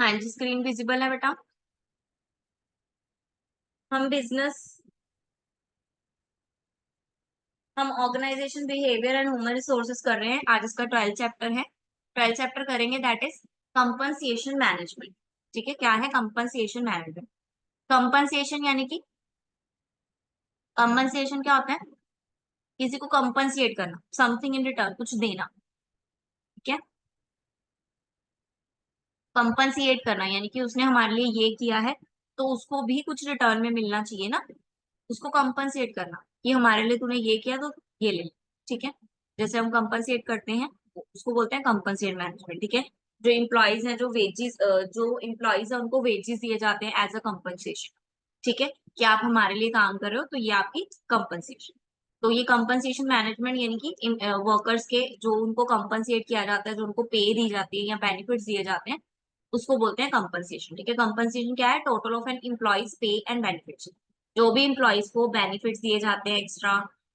हाँ जी, screen visible है बेटा। हम बिजनेस हम organisation behaviour and human resources कर रहे हैं। आज इसका 12th चैप्टर है। 12th चैप्टर करेंगे, दैट इज कंपनसेशन मैनेजमेंट। ठीक है, क्या है कंपनसेशन मैनेजमेंट? कंपनसेशन यानी कि कंपनसेशन क्या होता है? किसी को कंपनसेट करना, समथिंग इन रिटर्न, कुछ देना। ठीक है, कंपनसेट करना यानी कि उसने हमारे लिए ये किया है तो उसको भी कुछ रिटर्न में मिलना चाहिए ना। उसको कंपनसेट करना कि हमारे लिए तूने ये किया तो ये ले ले। ठीक है, जैसे हम कंपनसेट करते हैं उसको बोलते हैं कंपनसेट मैनेजमेंट। ठीक है, जो इम्प्लॉइज हैं, जो इम्प्लॉइज है उनको वेजेस दिए जाते हैं एज अ कंपनसेशन। ठीक है, कि आप हमारे लिए काम कर रहे हो तो ये आपकी कंपनसेशन। तो ये कंपनसेशन मैनेजमेंट यानी कि वर्कर्स के जो उनको कंपनसेट किया जाता है, जो उनको पे दी जाती है या बेनिफिट्स दिए जाते हैं, उसको बोलते हैं कंपनसेशन। ठीक है, कंपनसेशन क्या है? टोटल ऑफ एन इम्प्लॉइज पे एंड बेनिफिट्स। जो भी इम्प्लॉइज को बेनिफिट्स दिए जाते हैं एक्स्ट्रा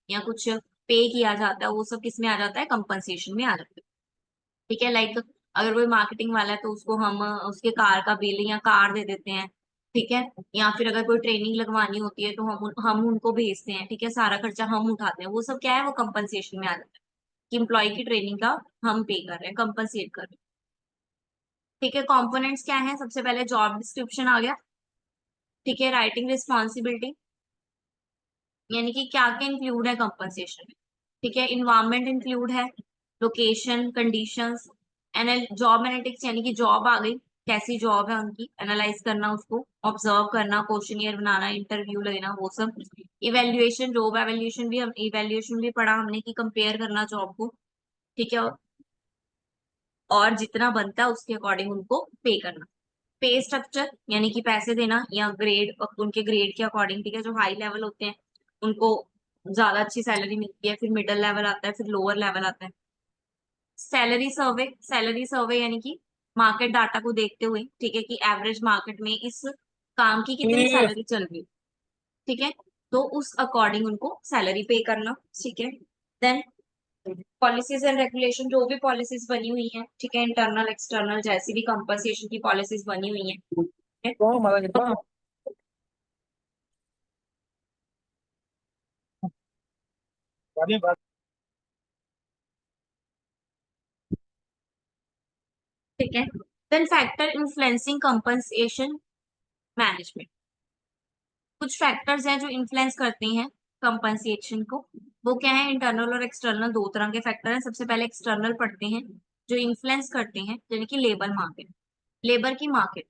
या कुछ पे किया जाता है, वो सब किस में आ जाता है? कंपनसेशन में आ जाता है। ठीक है, लाइक अगर कोई मार्केटिंग वाला है तो उसको हम उसके कार का बिल या कार दे देते हैं। ठीक है, या फिर अगर कोई ट्रेनिंग लगवानी होती है तो हम उनको भेजते हैं। ठीक है, सारा खर्चा हम उठाते हैं। वो सब क्या है? वो कंपनसेशन में आ जाता है कि इम्प्लॉय की ट्रेनिंग का हम पे कर रहे हैं, कंपनसेट कर रहे हैं। ठीक है, कंपोनेंट्स क्या है? सबसे पहले जॉब डिस्क्रिप्शन आ गया। ठीक है, राइटिंग रिस्पॉन्सिबिलिटी यानी कि क्या क्या इंक्लूड है कंपनसेशन में। ठीक है, इन्वायरमेंट इंक्लूड है, लोकेशन, कंडीशंस, जॉब एनालिटिक्स यानी कि जॉब आ गई, कैसी जॉब है उनकी एनालाइज करना, उसको ऑब्जर्व करना, क्वेश्चनियर बनाना, इंटरव्यू लेना, वो सब। इवेल्युएशन, जॉब इवेल्युएशन भी पढ़ा हमने कि कंपेयर करना जॉब को। ठीक है, और जितना बनता है उसके अकॉर्डिंग उनको पे करना। पे स्ट्रक्चर यानी कि पैसे देना या ग्रेड, उनके ग्रेड के अकॉर्डिंग। ठीक है, जो हाई लेवल होते हैं उनको ज्यादा अच्छी सैलरी मिलती है, फिर मिडिल लेवल आता है, फिर लोअर लेवल आता है। सैलरी सर्वे यानी कि मार्केट डाटा को देखते हुए, ठीक है, कि एवरेज मार्केट में इस काम की कितनी सैलरी चल रही है। ठीक है, तो उस अकॉर्डिंग उनको सैलरी पे करना। ठीक है, देन पॉलिसीज एंड रेगुलेशन, जो भी पॉलिसीज बनी हुई हैं, ठीक है, इंटरनल एक्सटर्नल जैसी भी कंपनसेशन की पॉलिसीज बनी हुई हैं, ठीक है, तो हमारा कितना तो गाड़ी बात ठीक है, then factor influencing compensation management. कुछ फैक्टर्स हैं जो इन्फ्लुएंस करते हैं कंपनसेशन को। वो क्या है? इंटरनल और एक्सटर्नल, दो तरह के फैक्टर हैं। सबसे पहले एक्सटर्नल पढ़ते हैं, जो इन्फ्लुएंस करते हैं, यानी कि लेबर मार्केट। लेबर की मार्केट,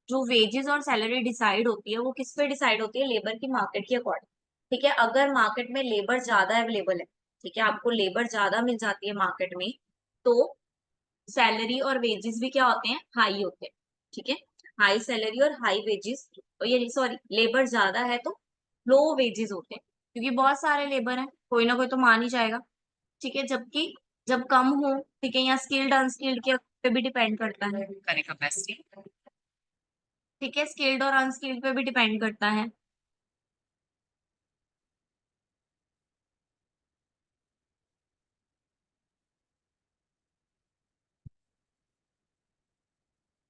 जो वेजेस और सैलरी डिसाइड होती है वो किस पे डिसाइड होती है? लेबर की मार्केट के अकॉर्डिंग। ठीक है, अगर मार्केट में लेबर ज्यादा अवेलेबल है, ठीक है, आपको लेबर ज्यादा मिल जाती है मार्केट में, तो सैलरी और वेजेस भी क्या होते हैं? हाई होते हैं। ठीक है, हाई सैलरी और हाई वेजेस, और ये सॉरी, लेबर ज्यादा है तो लो वेजेस होते हैं, क्योंकि बहुत सारे लेबर हैं, कोई ना कोई तो मान ही जाएगा। ठीक है, जबकि जब कम हो, ठीक है, या स्किल्ड अनस्किल्ड के पे भी डिपेंड करता है। करने कैपेसिटी, ठीक है, स्किल्ड और अनस्किल्ड पे भी डिपेंड करता है।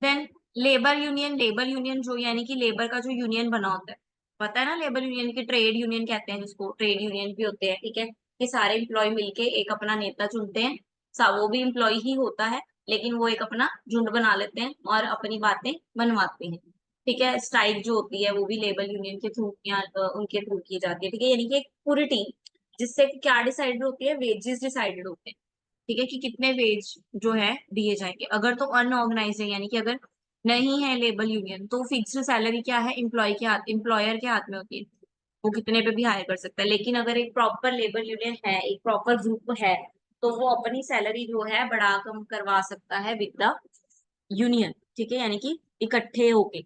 देन लेबर यूनियन जो यानी कि लेबर का जो यूनियन बना होता है, पता है ना? लेबर यूनियन की ट्रेड यूनियन कहते हैं जिसको, ट्रेड यूनियन भी होते हैं। ठीक है, कि सारे इम्प्लॉय मिलके एक अपना नेता चुनते हैं। वो भी इम्प्लॉय ही होता है, लेकिन वो एक अपना झुंड बना लेते हैं और अपनी बातें मनवाते हैं। ठीक है, स्ट्राइक जो होती है वो भी लेबर यूनियन के थ्रू या उनके थ्रू की जाती है। ठीक है, यानी कि एक पूरी टीम, जिससे क्या डिसाइडेड होती है? वेजेस डिसाइडेड होते हैं। ठीक है, कि कितने वेज जो है दिए जाएंगे। अगर तो अनऑर्गेनाइज है, यानी कि अगर नहीं है लेबर यूनियन, तो फिक्स्ड सैलरी क्या है? एम्प्लॉयर के हाथ में होती है, वो कितने पे भी हायर कर सकता है। लेकिन अगर एक प्रॉपर लेबर यूनियन है, एक प्रॉपर ग्रुप है, तो वो अपनी सैलरी जो है बढ़ा कम करवा सकता है विद द यूनियन। ठीक है, यानी कि इकट्ठे होके।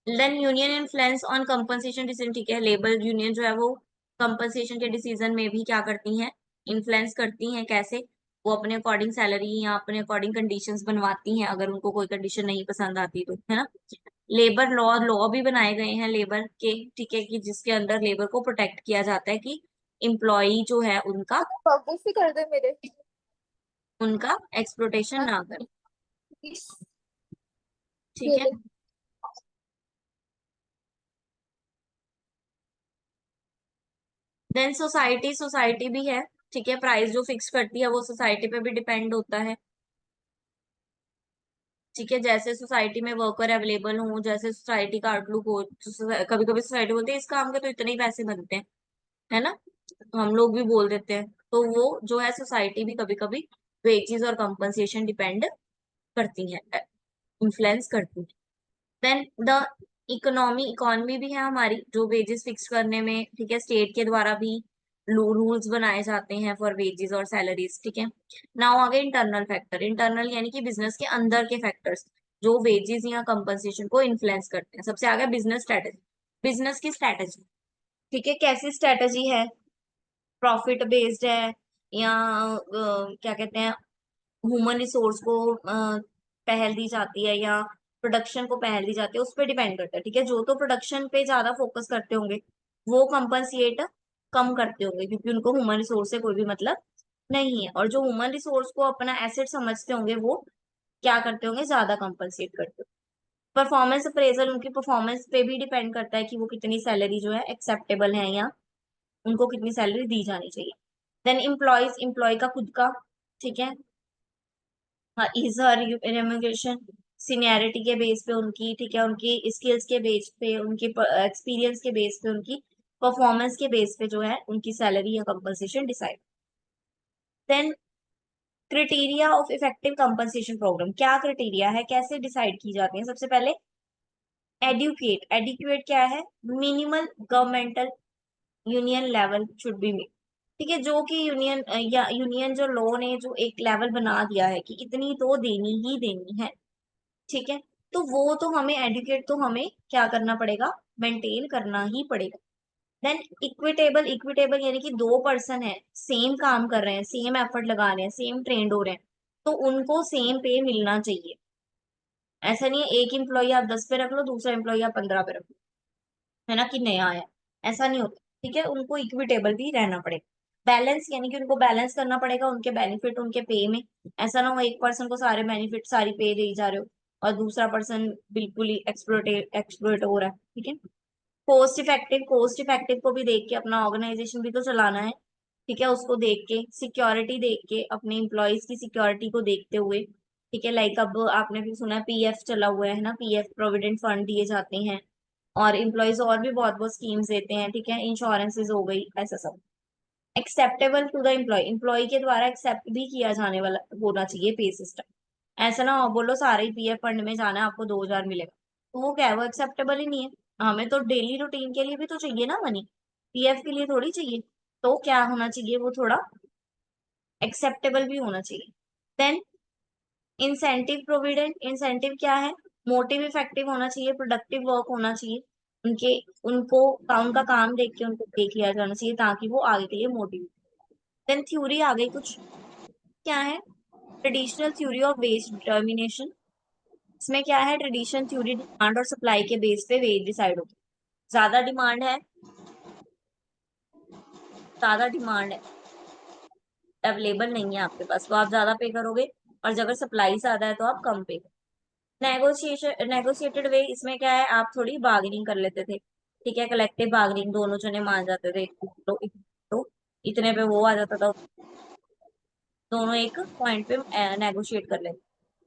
Then union influence on compensation decision. ठीक है, लेबर यूनियन जो है वो कंपनसेशन के डिसीजन में भी क्या करती हैं? इन्फ्लुएंस करती हैं। कैसे? वो अपने अकॉर्डिंग सैलरी या अपने अकॉर्डिंग कंडीशंस बनवाती हैं, अगर उनको कोई कंडीशन नहीं पसंद आती तो, है ना? लेबर लॉ लॉ भी बनाए गए हैं लेबर के, ठीक है, कि जिसके अंदर लेबर को प्रोटेक्ट किया जाता है कि इम्प्लॉई जो है उनका वापस भी कर दे मेरे। उनका एक्सप्लोटेशन हाँ, ना करे। please। ठीक है। देन सोसाइटी, सोसाइटी भी है, ठीक है। प्राइस जो फिक्स करती है वो सोसाइटी पे भी डिपेंड होता है, ठीक है। जैसे सोसाइटी में वर्कर अवेलेबल हो, जैसे सोसाइटी का आउटलुक हो, कभी कभी सोसाइटी बोलती है इस काम के तो इतने ही पैसे बनते हैं, है ना, तो हम लोग भी बोल देते हैं, तो वो जो है सोसाइटी भी कभी कभी वेजेस और कंपनसेशन डिपेंड करती है, इन्फ्लुएंस करती है। देन द इकोनॉमी भी है हमारी, जो वेजेस फिक्स करने में, ठीक है, स्टेट के द्वारा भी रूल्स बनाए जाते हैं फॉर वेजेस और सैलरीज, ठीक है। नाउ आगे इंटरनल फैक्टर, इंटरनल यानी कि बिजनेस के अंदर के फैक्टर्स जो वेजेस या कंपनसेशन को इन्फ्लुएंस करते हैं। सबसे आगे बिजनेस स्ट्रेटेजी, बिजनेस की स्ट्रेटेजी, ठीक है, कैसी स्ट्रेटेजी है, प्रॉफिट बेस्ड है या क्या कहते हैं, ह्यूमन रिसोर्स को पहल दी जाती है या प्रोडक्शन को पहल दी जाती है, उस पर डिपेंड करता है, ठीक है। जो तो प्रोडक्शन पे ज्यादा फोकस करते होंगे वो कंपनसिएट कम करते होंगे, क्योंकि उनको ह्यूमन रिसोर्स से कोई भी मतलब नहीं है, और जो ह्यूमन रिसोर्स को अपना एसेट समझते होंगे वो क्या करते होंगे, ज्यादा कंपनसेट करते होंगे। परफॉर्मेंस अप्रेजल, उनकी परफॉर्मेंस पे भी डिपेंड करता है कि वो कितनी सैलरी जो है एक्सेप्टेबल है या उनको कितनी सैलरी दी जानी चाहिए। देन इम्प्लॉयज, इम्प्लॉय का खुद का, ठीक है, हाँ, इज हर रेम्यूनरेशन सीनियरिटी के बेस पे उनकी, ठीक है, उनकी स्किल्स के बेस पे, उनके एक्सपीरियंस के बेस पे, उनकी परफॉर्मेंस के बेस पे जो है उनकी सैलरी या compensation decide. Then criteria of effective compensation programme, क्या क्राइटेरिया है, कैसे डिसाइड की जाती है। सबसे पहले एडुकेट, एडुकेट क्या है, minimal governmental union level should be made, ठीक है, जो कि यूनियन या यूनियन जो लॉ ने जो एक लेवल बना दिया है कि इतनी तो देनी ही देनी है, ठीक है, तो वो तो हमें एडुकेट तो हमें क्या करना पड़ेगा, मेंटेन करना ही पड़ेगा। देन इक्विटेबल, इक्विटेबल यानी कि दो पर्सन है, सेम काम कर रहे हैं, सेम एफर्ट लगा रहे हैं, सेम ट्रेंड हो रहे हैं, तो उनको सेम पे मिलना चाहिए। ऐसा नहीं है एक एम्प्लॉय आप 10 पे रख लो, दूसरा एम्प्लॉय आप 15 पे रख लो, है ना, कि नया आया, ऐसा नहीं होता, ठीक है, उनको इक्विटेबल भी रहना पड़ेगा। बैलेंस यानी कि उनको बैलेंस करना पड़ेगा उनके बेनिफिट उनके पे में, ऐसा ना हो एक पर्सन को सारे बेनिफिट सारी पे दे जा रहे हो और दूसरा पर्सन बिल्कुल ही एक्सप्लोइट हो रहा है, ठीक है। कोस्ट इफेक्टिव, कोस्ट इफेक्टिव को भी देख के अपना ऑर्गेनाइजेशन भी तो चलाना है, ठीक है, उसको देख के, सिक्योरिटी देख के, अपने इम्प्लॉयज की सिक्योरिटी को देखते हुए, ठीक है, लाइक अब आपने भी सुना है पीएफ चला हुआ है ना, पीएफ प्रोविडेंट फंड दिए जाते हैं, और इम्प्लॉयज और भी बहुत बहुत स्कीम्स देते हैं, ठीक है, इंश्योरेंसेज हो गई, ऐसा सब। Acceptable to the employee, employee के द्वारा एक्सेप्ट भी किया जाने वाला होना चाहिए पे सिस्टम। ऐसा ना हो बोलो सारे ही पीएफ फंड में जाना है आपको 2000 मिलेगा, तो वो क्या है, वो एक्सेप्टेबल ही नहीं है। हमें तो डेली रूटीन के लिए भी तो चाहिए ना मनी, पीएफ के लिए थोड़ी चाहिए, तो क्या होना चाहिए, वो थोड़ा एक्सेप्टेबल भी होना चाहिए। देन इंसेंटिव प्रोविडेंट, इंसेंटिव क्या है, मोटिव इफेक्टिव होना चाहिए, प्रोडक्टिव वर्क होना चाहिए, उनके उनको उनका काम देख के उनको देख लिया जाना चाहिए ताकि वो आगे के लिए मोटिव। देन थ्योरी आ गई कुछ, क्या है, traditional theory of wage determination. इसमें क्या है, ट्रेडिशनल थ्योरी डिमांड और सप्लाई के बेस पे वेज डिसाइड होती है। ज्यादा डिमांड है, ज्यादा डिमांड है, अवेलेबल नहीं है आपके पास, तो आप ज्यादा पे करोगे, और अगर सप्लाई ज्यादा है तो आप कम पे। नेगोशिएशन, नेगोशिएटेड वे, इसमें क्या है, आप थोड़ी बार्गेनिंग कर लेते थे, ठीक है, कलेक्टिव बार्गेनिंग, दोनों जने मान जाते थे, तो इतने पे वो आ जाता था, दोनों एक पॉइंट पे नेगोशिएट कर लेते।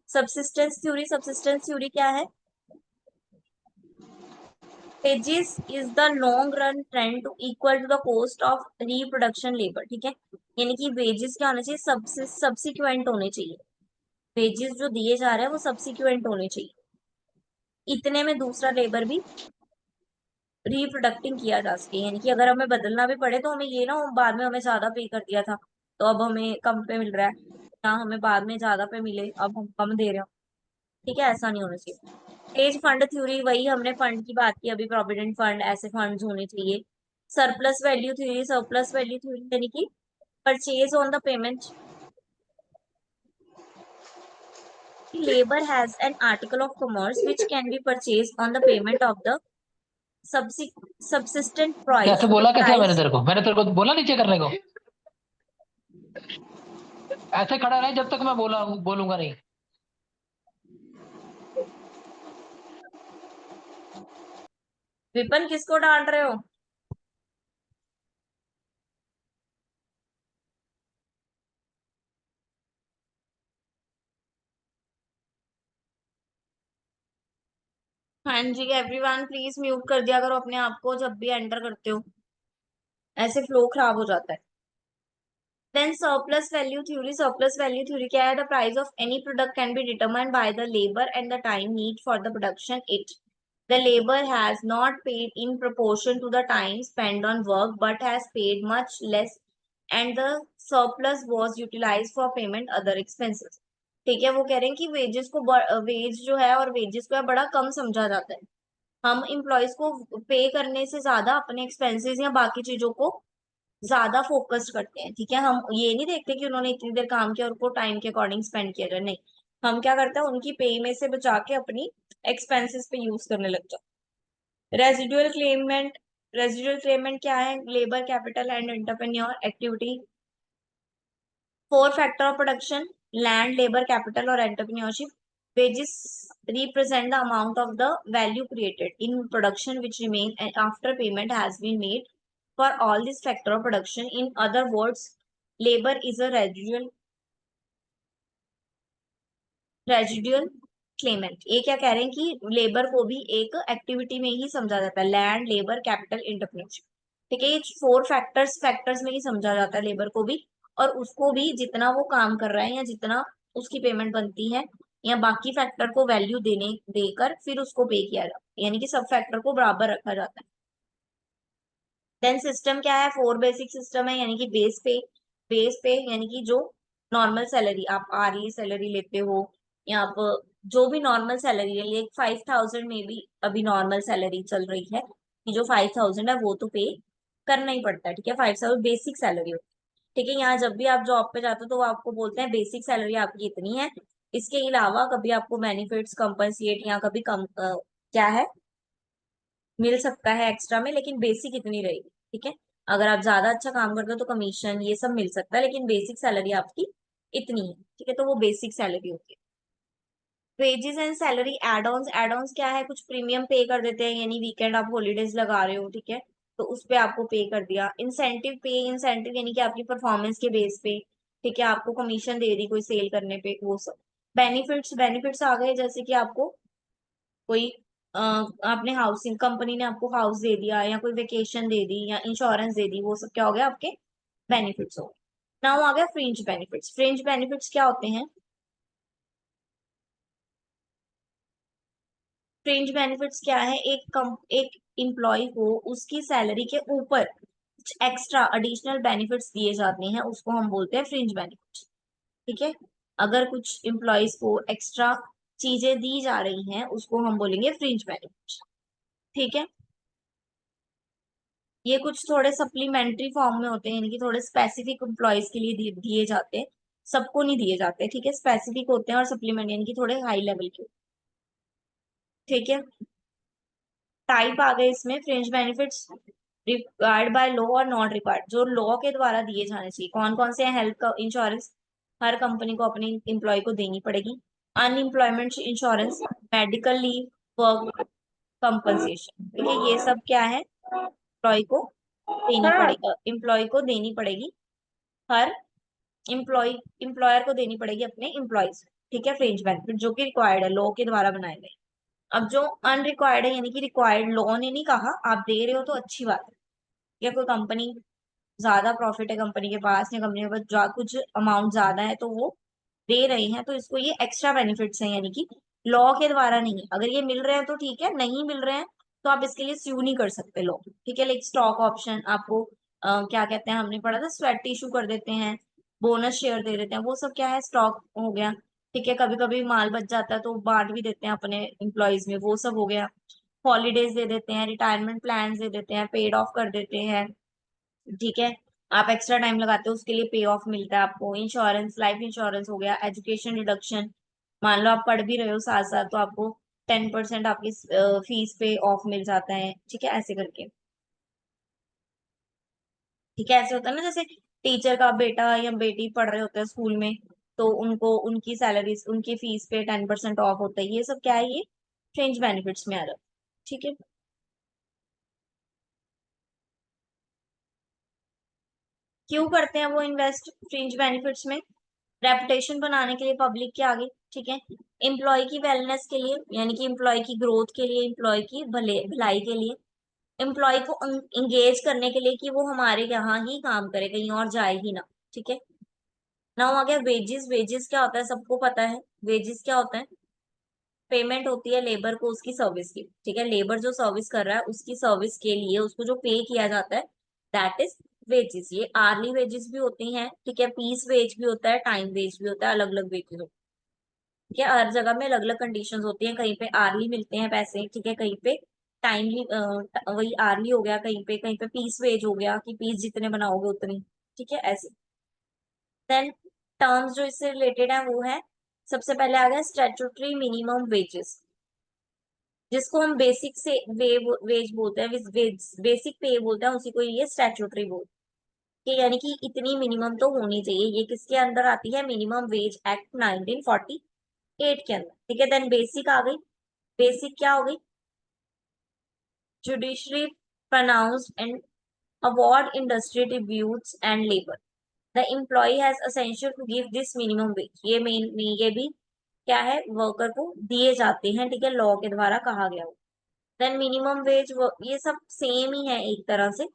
सबसिस्टेंस थ्योरी, सबसिस्टेंस थ्योरी क्या है, wages is the long run trend to equal to the cost of reproduction labor, ठीक है, यानी कि वेजेस क्या होना चाहिए, सब्सिक्वेंट होने चाहिए, वेजेस जो दिए जा रहे हैं वो सब्सिक्वेंट होने चाहिए, इतने में दूसरा लेबर भी रिप्रोडक्टिंग किया जा सके, यानी कि अगर हमें बदलना भी पड़े तो हमें ये ना हो बाद में हमें ज्यादा पे कर दिया था तो अब हमें कम पे मिल रहा है, या हमें बाद में ज्यादा पे मिले अब हम कम दे रहे हो, ठीक है, ऐसा नहीं होना चाहिए। एज फंड थ्योरी, वही हमने फंड की बात की अभी, प्रोविडेंट फंड, ऐसे फंड्स होने चाहिए। Surplus value theory, surplus value theory यानी कि purchase on the payment, labor has an article of commerce which can be purchased on the payment of the subsistent price, कैसे the बोला, कैसे price। मैंने तेरे को बोला नीचे करने को। ऐसे खड़ा रहे जब तक मैं बोलूंगा नहीं। विपन किसको डांट रहे हो? हाँ जी, एवरीवन प्लीज म्यूट कर दिया करो अपने आप को जब भी एंटर करते हो, ऐसे फ्लो खराब हो जाता है। देन सरप्लस वैल्यू थ्योरी क्या है? The price of any product can be determined by the labour and the time need for the production it the labour has not paid in proportion to the time spent on work but has paid much less and the surplus was utilized for payment other expenses। ठीक है, वो कह रहे हैं कि wages को veg जो है और वेजेस को है बड़ा कम समझा जाता है। हम इम्प्लॉयज को पे करने से ज्यादा अपने एक्सपेंसेस या बाकी चीजों को ज्यादा फोकस करते हैं। ठीक है, हम ये नहीं देखते कि उन्होंने इतनी देर काम किया और उनको टाइम के अकॉर्डिंग स्पेंड किया जाए, नहीं, हम क्या करते हैं उनकी पे में से बचा के अपनी एक्सपेंसेस पे यूज करने लग जाते हैं। रेजिडुअल क्लेमेंट क्या है? Labour capital and entrepreneur activity, four factor of production, land, labour capital और entrepreneurship. wages represent the amount of the value created in production which remain after payment has been made for all these factor of production। in other words, labor is a residual Clement. ये क्या कह रहे हैं कि labour को भी एक activity में ही समझा जाता है, लैंड, लेबर कैपिटल, एंटरप्रेन्योरशिप। ठीक है, ये फोर फैक्टर्स में ही समझा जाता है लेबर को भी, और उसको भी जितना वो काम कर रहा है या जितना उसकी पेमेंट बनती है या बाकी फैक्टर को वैल्यू देने देकर फिर उसको पे किया जाता है, यानी कि सब फैक्टर को बराबर रखा जाता है। देन सिस्टम क्या है? फोर बेसिक सिस्टम है, यानी कि बेस पे यानी कि जो नॉर्मल सैलरी आप आर्ली सैलरी लेते हो या आप जो भी नॉर्मल सैलरी है, ये 5,000 में भी अभी नॉर्मल सैलरी चल रही है कि जो 5,000 है वो तो पे करना ही पड़ता है। ठीक है, 5,000 बेसिक सैलरी होती है। ठीक है, यहाँ जब भी आप जॉब पे जाते हो तो वो आपको बोलते हैं बेसिक सैलरी आपकी इतनी है, इसके अलावा कभी आपको बेनिफिट्स कंपनसेट या कभी कम क्या है मिल सकता है एक्स्ट्रा में, लेकिन बेसिक इतनी रहेगी। ठीक है, अगर आप ज्यादा अच्छा काम करते हो तो कमीशन ये सब मिल सकता है, लेकिन बेसिक सैलरी आपकी इतनी है। ठीक है, तो वो बेसिक सैलरी होती है। Wages and salary add ons क्या है? कुछ प्रीमियम पे कर देते हैं, यानी वीकेंड आप हॉलीडेज लगा रहे हो, ठीक है, तो उस पे आपको पे कर दिया। इंसेंटिव यानी कि आपकी परफॉर्मेंस के बेस पे, ठीक है, आपको कमीशन दे दी कोई सेल करने पे, वो सब। बेनिफिट्स आ गए, जैसे कि आपको कोई आपने हाउसिंग कंपनी ने आपको हाउस दे दिया या कोई वेकेशन दे दी या इंश्योरेंस दे दी, वो सब क्या हो गया? आपके बेनिफिट्स हो गए। नाउ आ गया फ्रिंज बेनिफिट्स। फ्रिंज बेनिफिट्स क्या होते हैं? फ्रिंज बेनिफिट्स क्या है? एक एम्प्लॉय को उसकी सैलरी के ऊपर कुछ एक्स्ट्रा एडिशनल बेनिफिट्स दिए जाते हैं, उसको हम बोलते हैं फ्रिंज बेनिफिट्स। ठीक है, अगर कुछ एम्प्लॉयज को एक्स्ट्रा चीजें दी जा रही हैं उसको हम बोलेंगे फ्रिंज बेनिफिट्स। ठीक है, ये कुछ थोड़े सप्लीमेंट्री फॉर्म में होते हैं, यानी कि थोड़े स्पेसिफिक एम्प्लॉयज के लिए दिए जाते हैं, सबको नहीं दिए जाते। ठीक है, स्पेसिफिक होते हैं और सप्लीमेंट यानी कि थोड़े हाई लेवल के। ठीक है, टाइप आ गए इसमें fringe benefits, required by law और नॉट रिक्वायर्ड, जो लॉ के द्वारा दिए जाने चाहिए। कौन कौन से हैं? हेल्थ इंश्योरेंस, हर कंपनी को अपने एम्प्लॉय को देनी पड़ेगी। Unemployment insurance, medical leave, work compensation. ठीक है, ये सब क्या है? एम्प्लॉय को देनी पड़ेगी, एम्प्लॉय को देनी पड़ेगी, हर एम्प्लॉय एम्प्लॉयर को देनी पड़ेगी अपने एम्प्लॉयज। ठीक है, फ्रिंज बेनिफिट जो कि रिक्वायर्ड है, लॉ के द्वारा बनाए गए। अब जो अनरिक्वायर्ड है, यानी कि रिक्वायर्ड लॉ ने नहीं कहा, आप दे रहे हो तो अच्छी बात है, या कोई कंपनी ज्यादा प्रॉफिट है कंपनी के पास या कंपनी के पास कुछ अमाउंट ज्यादा है तो वो दे रहे हैं, तो इसको ये एक्स्ट्रा बेनिफिट्स हैं, यानी कि लॉ के द्वारा नहीं। अगर ये मिल रहे हैं तो ठीक है, नहीं मिल रहे हैं तो आप इसके लिए स्यू नहीं कर सकते लॉ। ठीक है, लाइक स्टॉक ऑप्शन आपको क्या कहते हैं, हमने पढ़ा था, स्वेट इशू कर देते हैं, बोनस शेयर दे देते हैं, वो सब क्या है? स्टॉक हो गया। ठीक है, कभी कभी माल बच जाता है तो बांट भी देते हैं अपने एम्प्लॉयज में, वो सब हो गया। हॉलीडेज दे देते हैं, रिटायरमेंट प्लान दे देते हैं, पेड ऑफ कर देते हैं। ठीक है, आप एक्स्ट्रा टाइम लगाते हो उसके लिए पे ऑफ मिलता है आपको। इंश्योरेंस, लाइफ इंश्योरेंस हो गया, एजुकेशन डिडक्शन, मान लो आप पढ़ भी रहे हो साथ साथ तो आपको 10% आपकी फीस पे ऑफ मिल जाता है। ठीक है, ऐसे करके। ठीक है, ऐसे होता है ना, जैसे टीचर का बेटा या बेटी पढ़ रहे होते हैं स्कूल में, तो उनको उनकी सैलरी उनकी फीस पे 10% ऑफ होता है, ये सब क्या है? ये फ्रिंज बेनिफिट्स में आ जाता है। ठीक है, क्यों करते हैं वो इन्वेस्ट फ्रिंज बेनिफिट्स में? रेपुटेशन बनाने के लिए पब्लिक के आगे, ठीक है। एम्प्लॉय की वेलनेस के लिए, यानी कि एम्प्लॉय की ग्रोथ के लिए, एम्प्लॉय की भलाई के लिए, एम्प्लॉय को इंगेज करने के लिए कि वो हमारे यहाँ ही काम करे, कहीं और जाए ही ना, ठीक है। नाउ आ गया वेजेस। वेजेस क्या होता है? सबको पता है वेजेस क्या होता है। पेमेंट होती है लेबर को उसकी सर्विस की, ठीक है। लेबर जो सर्विस कर रहा है उसकी सर्विस के लिए उसको जो पे किया जाता है, दैट इज वेजेस। ये आर्ली वेजेस भी होती हैं, ठीक है, पीस वेज भी होता है, टाइम वेज भी होता है, अलग अलग वेजेस होते हैं, ठीक है। हर जगह में अलग अलग कंडीशंस होती हैं, कहीं पे आर्ली मिलते हैं पैसे, ठीक है, कहीं पे टाइमली, वही आर्ली हो गया, कहीं पे पीस वेज हो गया कि पीस जितने बनाओगे उतनी, ठीक है, ऐसे। देन टर्म्स जो इससे रिलेटेड है वो है, सबसे पहले आ गया स्टैट्यूटरी मिनिमम वेजेस, जिसको हम बेसिक से वेज बोलते हैं, बेसिक पे बोलते हैं, उसी को ये स्टैट्यूटरी बोलते हैं, यानी कि इतनी मिनिमम तो होनी चाहिए। ये किसके अंदर आती है? मिनिमम वेज एक्ट 1948 के अंदर, ठीक है। देन बेसिक आ गई। बेसिक क्या हो गई? Judiciary pronounced and award industry tributes and labor. The employee has essential to give this minimum wage. ये मेन ये भी क्या है? वर्कर को दिए जाते हैं, ठीक है, लॉ के द्वारा कहा गया हो। देन मिनिमम वेज, ये सब सेम ही है एक तरह से,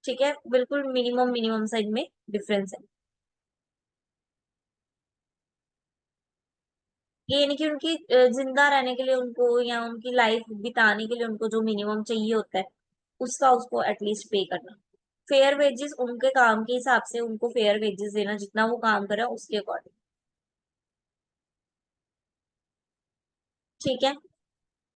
ठीक है, बिल्कुल मिनिमम मिनिमम सा इनमें डिफरेंस है। ये यानी कि उनकी जिंदा रहने के लिए उनको, या उनकी लाइफ बिताने के लिए उनको जो मिनिमम चाहिए होता है उसका उसको एटलीस्ट पे करना। फेयर वेजेस उनके काम के हिसाब से उनको फेयर वेजेस देना, जितना वो काम कर रहा है उसके अकॉर्डिंग, ठीक है।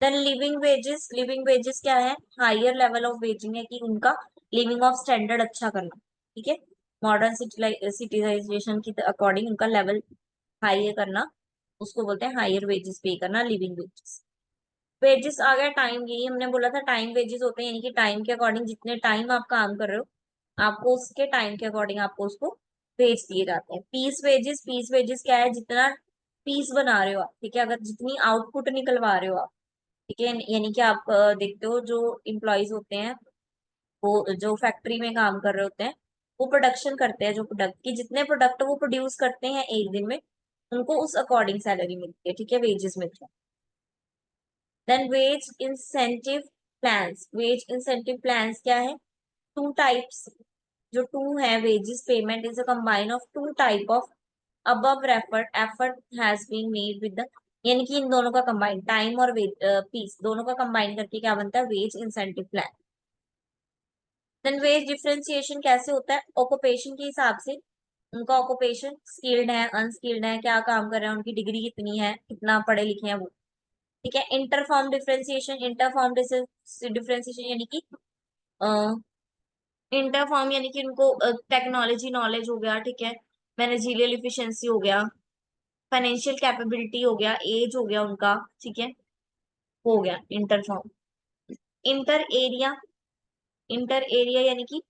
Then living wages. Living wages क्या है? हायर लेवल ऑफ वेजिंग है कि उनका लिविंग ऑफ स्टैंडर्ड अच्छा करना, ठीक है। मॉडर्न सिटीजाइजेशन की अकॉर्डिंग उनका लेवल हाई करना, उसको बोलते हैं हायर वेजेस पे करना, लिविंग वेजेस। वेजेस आ गया टाइम। यही हमने बोला था, टाइम वेजेस होते हैं, यानी कि टाइम के अकॉर्डिंग जितने टाइम आप काम कर रहे हो आपको उसके टाइम के अकॉर्डिंग आपको उसको वेज दिए जाते हैं। Piece wages. पीस वेजेस क्या है? जितना पीस बना रहे हो आप, ठीक है, अगर जितनी आउटपुट निकलवा रहे हो आप, ठीक है, यानी कि आप देखते हो जो इम्प्लॉयज होते हैं वो जो फैक्ट्री में काम कर रहे होते हैं, वो प्रोडक्शन करते हैं, जो प्रोडक्ट की जितने प्रोडक्ट वो प्रोड्यूस करते हैं एक दिन में, उनको उस अकॉर्डिंग सैलरी मिलती है, ठीक है, वेजेस मिलते हैं। Then wage incentive plans. Wage incentive plans क्या है? Two types. जो टू है wages payment is a combine of two type of above referred effort has been made with the, यानी कि इन दोनों का कंबाइन, टाइम और वेज पीस दोनों का कंबाइन करके क्या बनता है? Wage incentive plan. Then wage differentiation कैसे होता है? ऑक्यूपेशन के हिसाब से, उनका ऑक्यूपेशन स्किल्ड है, अनस्किल्ड है, क्या काम कर रहे हैं, उनकी डिग्री कितनी है, कितना पढ़े लिखे हैं वो, ठीक है। Interform differentiation. इंटरफॉर्म डिफरेंशिएशन यानी कि इंटरफॉर्म यानी कि उनको टेक्नोलॉजी नॉलेज हो गया, ठीक है, मैनेजरियल इफिशिएंसी हो गया, फाइनेंशियल कैपेबिलिटी हो गया, एज हो गया उनका, ठीक है, हो गया इंटरफॉर्म। Inter area. इंटर एरिया यानी कि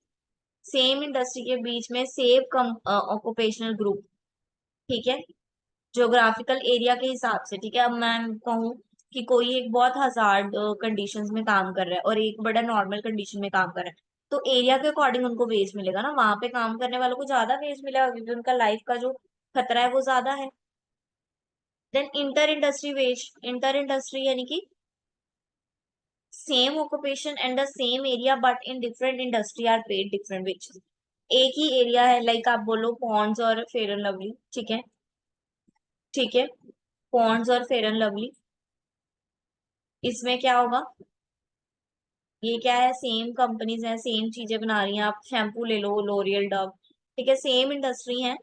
सेम इंडस्ट्री के बीच में सेम कम ऑक्यूपेशनल ग्रुप, ठीक है, ज्योग्राफिकल एरिया के हिसाब से, ठीक है। अब मैं कहूँ कि कोई एक बहुत हजार्ड कंडीशंस में काम कर रहा है और एक बड़ा नॉर्मल कंडीशन में काम कर रहा है, तो एरिया के अकॉर्डिंग उनको वेज मिलेगा ना, वहां पे काम करने वालों को ज्यादा वेज मिलेगा क्योंकि उनका लाइफ का जो खतरा है वो ज्यादा है। Then inter industry wage. Inter industry यानी कि same occupation and the same area but in different industry are paid different wages. एक ही एरिया है, लाइक आप बोलो पॉन्ड्स और फेयर एंड लवली, ठीक है, ठीक है, पॉन्ड्स और फेयर एंड लवली, इसमें क्या होगा? ये क्या है? सेम कंपनीज हैं, सेम चीजें बना रही हैं, आप शैम्पू ले लो, लोरियल, डव, ठीक है, सेम इंडस्ट्री है,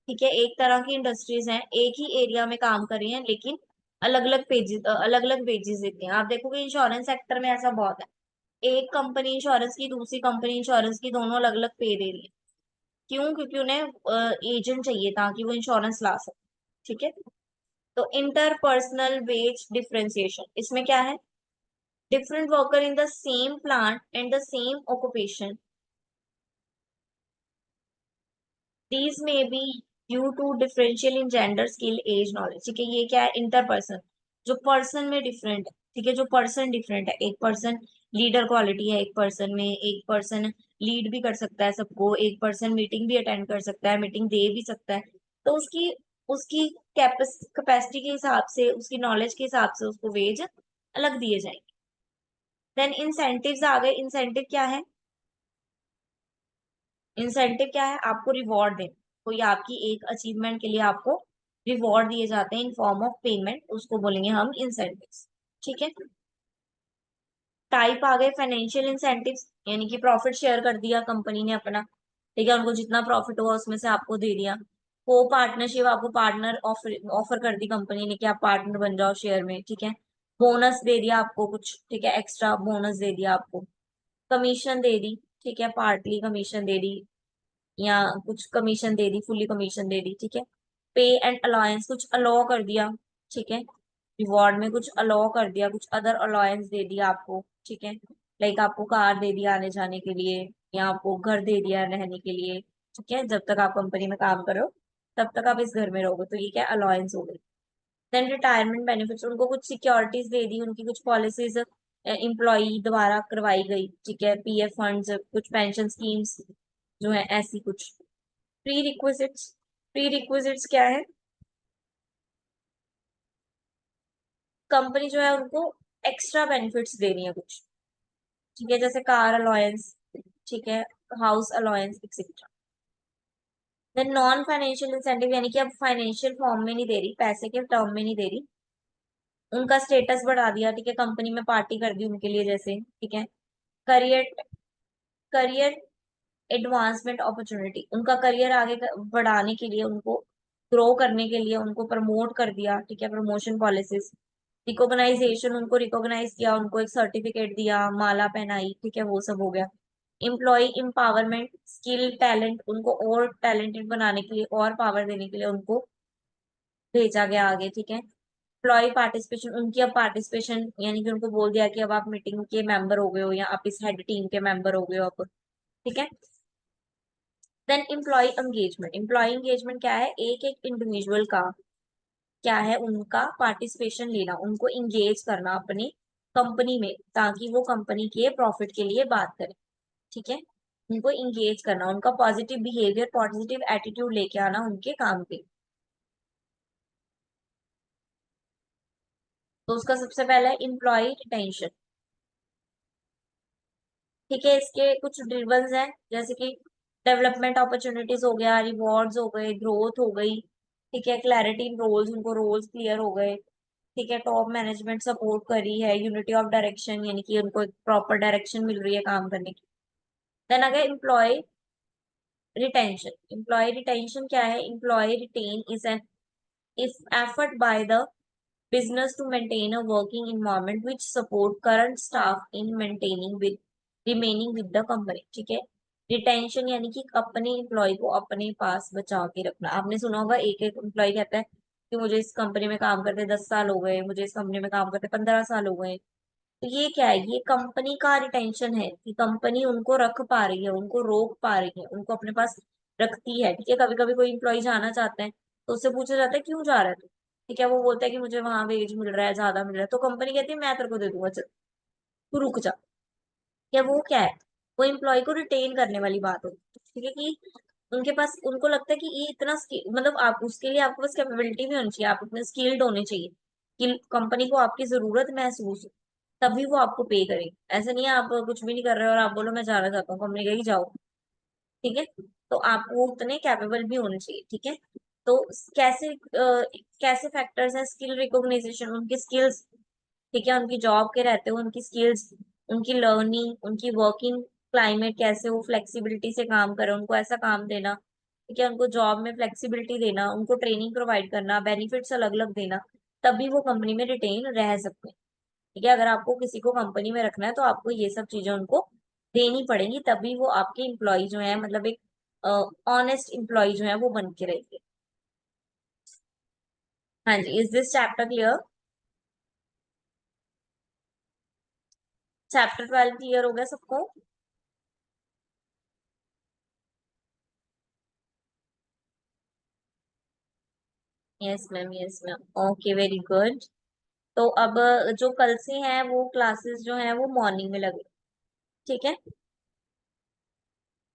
ठीक है, एक तरह की इंडस्ट्रीज हैं, एक ही एरिया में काम कर रही हैं, लेकिन अलग अलग पेजेस, अलग अलग वेजेस देते हैं। आप देखोगे इंश्योरेंस सेक्टर में ऐसा बहुत है, एक कंपनी इंश्योरेंस की, दूसरी कंपनी इंश्योरेंस की, दोनों अलग अलग पे दे रही है। क्यों? क्योंकि उन्हें एजेंट चाहिए ताकि वो इंश्योरेंस ला सके, ठीक है। तो इंटरपर्सनल वेज डिफरेंशिएशन, इसमें क्या है? different worker in the same plant and the same occupation, these may be due to differential in gender, skill, age, knowledge, ठीक है। ये क्या है? इंटरपर्सन, जो पर्सन में डिफरेंट है, ठीक है, जो पर्सन डिफरेंट है, एक पर्सन लीडर क्वालिटी है एक पर्सन में, एक पर्सन लीड भी कर सकता है सबको, एक पर्सन मीटिंग भी अटेंड कर सकता है, मीटिंग दे भी सकता है। तो उसकी उसकी कैपेसिटी के हिसाब से, उसकी नॉलेज के हिसाब से उसको वेज अलग दिए जाएंगे। देन इंसेंटिव्स आ गए। इंसेंटिव क्या है? इंसेंटिव क्या है? आपको रिवॉर्ड दें, कोई आपकी एक अचीवमेंट के लिए आपको रिवॉर्ड दिए जाते हैं इन फॉर्म ऑफ पेमेंट, उसको बोलेंगे हम इंसेंटिव्स। ठीक है। टाइप आ गए फाइनेंशियल इंसेंटिव्स, यानी कि प्रॉफिट शेयर कर दिया कंपनी ने अपना, ठीक है, उनको जितना प्रॉफिट हुआ उसमें से आपको दे दिया। को पार्टनरशिप, आपको पार्टनर ऑफर ऑफर कर दी कंपनी ने कि आप पार्टनर बन जाओ शेयर में, ठीक है। बोनस दे दिया आपको कुछ, ठीक है, एक्स्ट्रा बोनस दे दिया आपको। कमीशन दे दी, ठीक है, पार्टली कमीशन दे दी, या कुछ कमीशन दे दी, फुल्ली कमीशन दे दी, ठीक है। पे एंड अलायंस, कुछ अलाउ कर दिया, ठीक है, रिवॉर्ड में कुछ अलाउ कर दिया, कुछ अदर अलायंस दे दिया आपको, ठीक है। लाइक आपको कार दे दिया आने जाने के लिए, या आपको घर दे दिया रहने के लिए, ठीक है, जब तक आप कंपनी में काम करो तब तक आप इस घर में रहोगे, तो ये क्या अलायंस हो गई। देन रिटायरमेंट बेनिफिट्स, उनको कुछ सिक्योरिटीज दे दी, उनकी कुछ पॉलिसीज एम्प्लॉई द्वारा करवाई गई, ठीक है, पीएफ फंड्स, कुछ पेंशन स्कीम्स जो है, ऐसी कुछ। प्री रिक्विजिट्स, प्री रिक्विजिट्स क्या है? कंपनी जो है उनको एक्स्ट्रा बेनिफिट्स दे रही है कुछ, ठीक है, जैसे कार अलायंस, ठीक है, house allowance etcetera. Then non financial incentive, यानी कि अब फाइनेंशियल फॉर्म में नहीं दे रही, पैसे के टर्म में नहीं दे रही, उनका स्टेटस बढ़ा दिया, ठीक है, कंपनी में पार्टी कर दी उनके लिए जैसे, ठीक है। करियर करियर एडवांसमेंट अपॉर्चुनिटी, उनका करियर आगे बढ़ाने के लिए, उनको ग्रो करने के लिए उनको प्रमोट कर दिया, ठीक है, प्रमोशन पॉलिसीज। रिकॉग्नाइजेशन, उनको रिकॉग्नाइज किया, उनको एक सर्टिफिकेट दिया, माला पहनाई, ठीक है, वो सब हो गया। एम्प्लॉय एम्पावरमेंट, स्किल टैलेंट, उनको और टैलेंटेड बनाने के लिए, और पावर देने के लिए उनको भेजा गया आगे, ठीक है। एम्प्लॉय पार्टिसिपेशन, उनकी अब पार्टिसिपेशन, यानी कि उनको बोल दिया कि अब आप मीटिंग के मेंबर हो गए हो, या आप इस हेड टीम के मेंबर हो गए हो अब, ठीक है। Then employee engagement, employee engagement क्या है? एक एक इंडिविजुअल का क्या है, उनका पार्टिसिपेशन लेना, उनको इंगेज करना अपनी कंपनी में, ताकि वो कंपनी के प्रॉफिट के लिए बात करें, ठीक है। उनको इंगेज करना, उनका पॉजिटिव बिहेवियर, पॉजिटिव एटीट्यूड लेके आना उनके काम पे। तो उसका सबसे पहला है एम्प्लॉय रिटेंशन, ठीक है। इसके कुछ ड्रिवल्स हैं, जैसे कि डेवलपमेंट अपॉर्चुनिटीज हो गया, रिवॉर्ड्स हो गए, ग्रोथ हो गई, ठीक है, क्लैरिटी इन रोल्स, उनको रोल्स क्लियर हो गए, ठीक है, टॉप मैनेजमेंट सपोर्ट कर रही है, यूनिटी ऑफ डायरेक्शन, यानी कि उनको एक प्रॉपर डायरेक्शन मिल रही है काम करने की। देन अगर एम्प्लॉय रिटेंशन, एम्प्लॉय रिटेंशन क्या है? Employee retain is an if effort by the business to maintain a working environment which support current staff in maintaining with remaining with the company, ठीक है। रिटेंशन यानी कि अपने employ को अपने पास बचा के रखना। आपने सुना होगा एक एक एम्प्लॉय कहता है कि मुझे इस कंपनी में काम करते 10 साल हो गए, मुझे इस कंपनी में काम करते 15 साल हो गए। तो ये क्या है? ये कंपनी का रिटेंशन है, कि कंपनी उनको रख पा रही है, उनको रोक पा रही है, उनको अपने पास रखती है, ठीक है। कभी कभी कोई एम्प्लॉय जाना चाहते हैं तो उससे पूछा जाता है क्यों जा रहा है तू, ठीक है, वो बोलता है कि मुझे वहां वेज मिल रहा है, ज्यादा मिल रहा है, तो कंपनी कहती है मैं तेरे को दे दूंगा, चल तू रुक जा। या वो क्या है? वो एम्प्लॉय को रिटेन करने वाली बात होती है, ठीक है, कि उनके पास, उनको लगता है कि ये इतना मतलब आप उसके लिए आपके पास कैपेबिलिटी भी होनी चाहिए, आप इतने स्किल्ड होने चाहिए कि कंपनी को आपकी जरूरत महसूस हो, तभी वो आपको पे करे। ऐसा नहीं है आप कुछ भी नहीं कर रहे हो और आप बोलो मैं जाना चाहता हूँ, कंपनी कहेगी जाओ, ठीक है। तो आपको उतने कैपेबल भी होने चाहिए, ठीक है। तो कैसे फैक्टर्स हैं? स्किल रिकॉग्नाइजेशन, उनकी स्किल्स, ठीक है, उनकी जॉब के रहते हुए उनकी स्किल्स, उनकी लर्निंग, उनकी वर्किंग क्लाइमेट कैसे, वो फ्लेक्सिबिलिटी से काम करे, उनको ऐसा काम देना, ठीक है, उनको जॉब में फ्लेक्सिबिलिटी देना, उनको ट्रेनिंग प्रोवाइड करना, बेनिफिट्स अलग अलग देना, तभी वो कंपनी में रिटेन रह सकते हैं, ठीक है। अगर आपको किसी को कंपनी में रखना है तो आपको ये सब चीजें उनको देनी पड़ेंगी, तभी वो आपके एम्प्लॉय जो है, मतलब एक ऑनेस्ट एम्प्लॉय जो है वो बन के रहेंगे। हाँ जी, is this chapter clear? Chapter 12 clear हो गया सबको? Yes ma'am, yes ma'am, okay, very good. तो अब जो कल से हैं वो क्लासेस जो हैं वो मॉर्निंग में लगे, ठीक है।